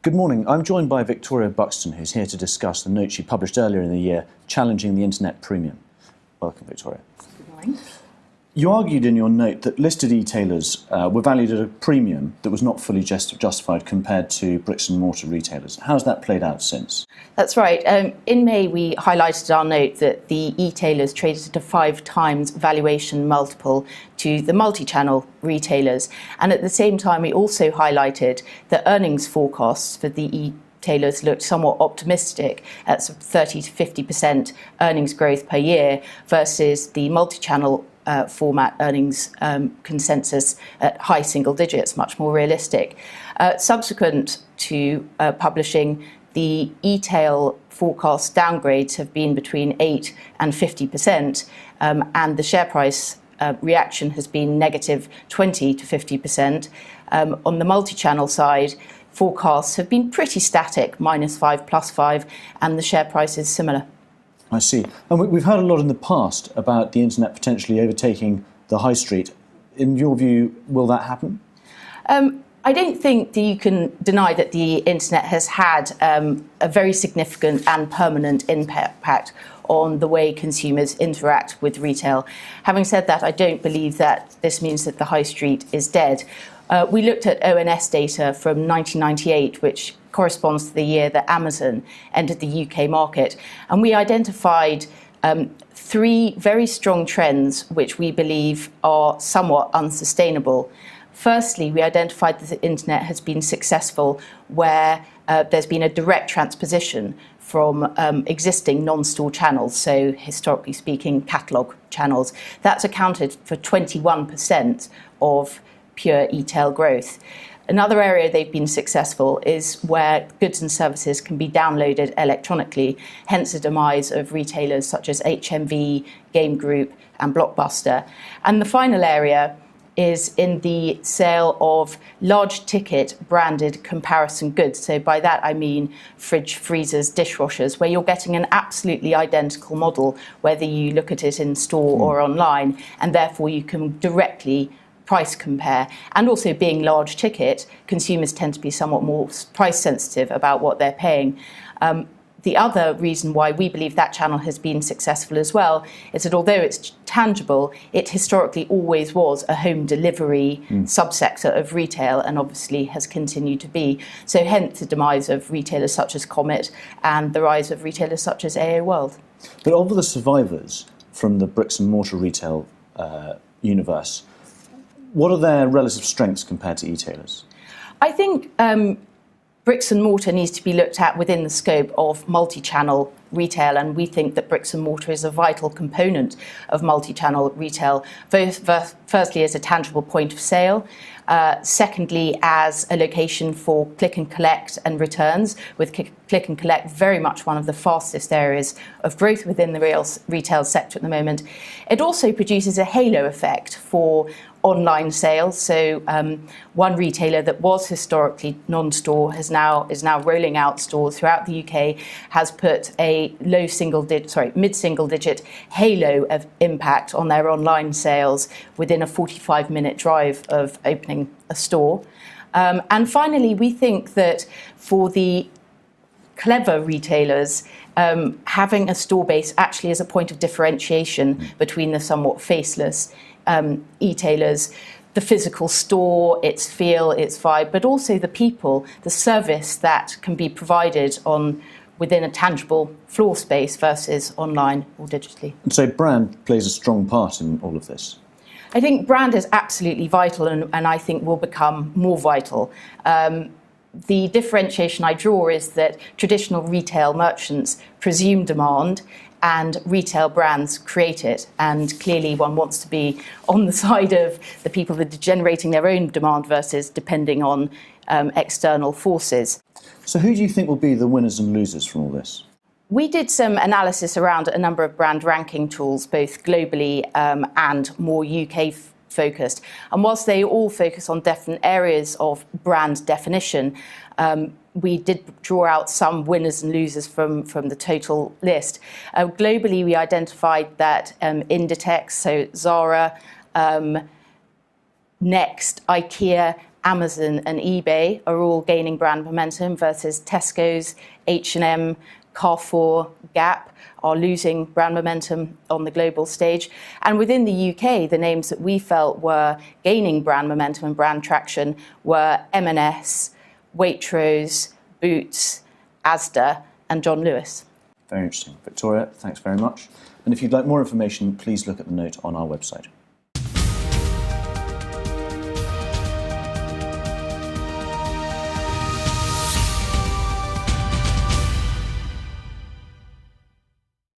Good morning. I'm joined by Victoria Buxton, who's here to discuss the note she published earlier in the year, challenging the internet premium. Welcome, Victoria. Good morning. You argued in your note that listed e-tailers were valued at a premium that was not fully justified compared to bricks and mortar retailers. How's that played out since? That's right. In May, we highlighted our note that the e-tailers traded at a 5 times valuation multiple to the multi-channel retailers. And at the same time, we also highlighted that earnings forecasts for the e-tailers looked somewhat optimistic at 30 to 50% earnings growth per year versus the multi-channel format earnings consensus at high single digits, much more realistic. Subsequent to publishing, the e-tail forecast downgrades have been between 8 and 50%, and the share price reaction has been negative 20 to 50%. On the multi-channel side, forecasts have been pretty static, -5, +5, and the share price is similar. I see. And we've heard a lot in the past about the internet potentially overtaking the high street. In your view, will that happen? I don't think that you can deny that the internet has had a very significant and permanent impact on the way consumers interact with retail. Having said that, I don't believe that this means that the high street is dead. We looked at ONS data from 1998, which corresponds to the year that Amazon entered the UK market, and we identified 3 very strong trends which we believe are somewhat unsustainable. Firstly, we identified that the internet has been successful where there's been a direct transposition from existing non-store channels, so historically speaking, catalogue channels. That's accounted for 21% of pure e-tail growth. Another area they've been successful is where goods and services can be downloaded electronically, hence the demise of retailers such as HMV, Game Group and Blockbuster. And the final area is in the sale of large ticket branded comparison goods. So by that I mean fridge, freezers, dishwashers, where you're getting an absolutely identical model, whether you look at it in store or online, and therefore you can directly price compare. And also being large ticket, consumers tend to be somewhat more price sensitive about what they're paying. The other reason why we believe that channel has been successful as well is that although it's tangible, it historically always was a home delivery subsector of retail and obviously has continued to be. So hence the demise of retailers such as Comet and the rise of retailers such as AO World. But of the survivors from the bricks and mortar retail universe, what are their relative strengths compared to e-tailers? I think bricks and mortar needs to be looked at within the scope of multi-channel retail, and we think that bricks and mortar is a vital component of multi-channel retail, firstly as a tangible point of sale, secondly as a location for click and collect and returns, with click and collect very much one of the fastest areas of growth within the retail sector at the moment. It also produces a halo effect for online sales. So one retailer that was historically non-store is now rolling out stores throughout the UK, has put a mid-single digit halo of impact on their online sales within a 45-minute drive of opening a store. And finally, we think that for the clever retailers, having a store base actually is a point of differentiation between the somewhat faceless e-tailers, the physical store, its feel, its vibe, but also the people, the service that can be provided within a tangible floor space versus online or digitally. And so brand plays a strong part in all of this. I think brand is absolutely vital and I think will become more vital. The differentiation I draw is that traditional retail merchants presume demand and retail brands create it. And clearly one wants to be on the side of the people that are generating their own demand versus depending on external forces. So who do you think will be the winners and losers from all this? We did some analysis around a number of brand ranking tools, both globally and more UK focused. And whilst they all focus on different areas of brand definition, we did draw out some winners and losers from the total list. Globally, we identified that Inditex, so Zara, Next, IKEA Amazon and eBay are all gaining brand momentum versus Tesco's, H&M, Carrefour, Gap are losing brand momentum on the global stage. And within the UK, the names that we felt were gaining brand momentum and brand traction were M&S, Waitrose, Boots, Asda, and John Lewis. Very interesting. Victoria, thanks very much. And if you'd like more information, please look at the note on our website.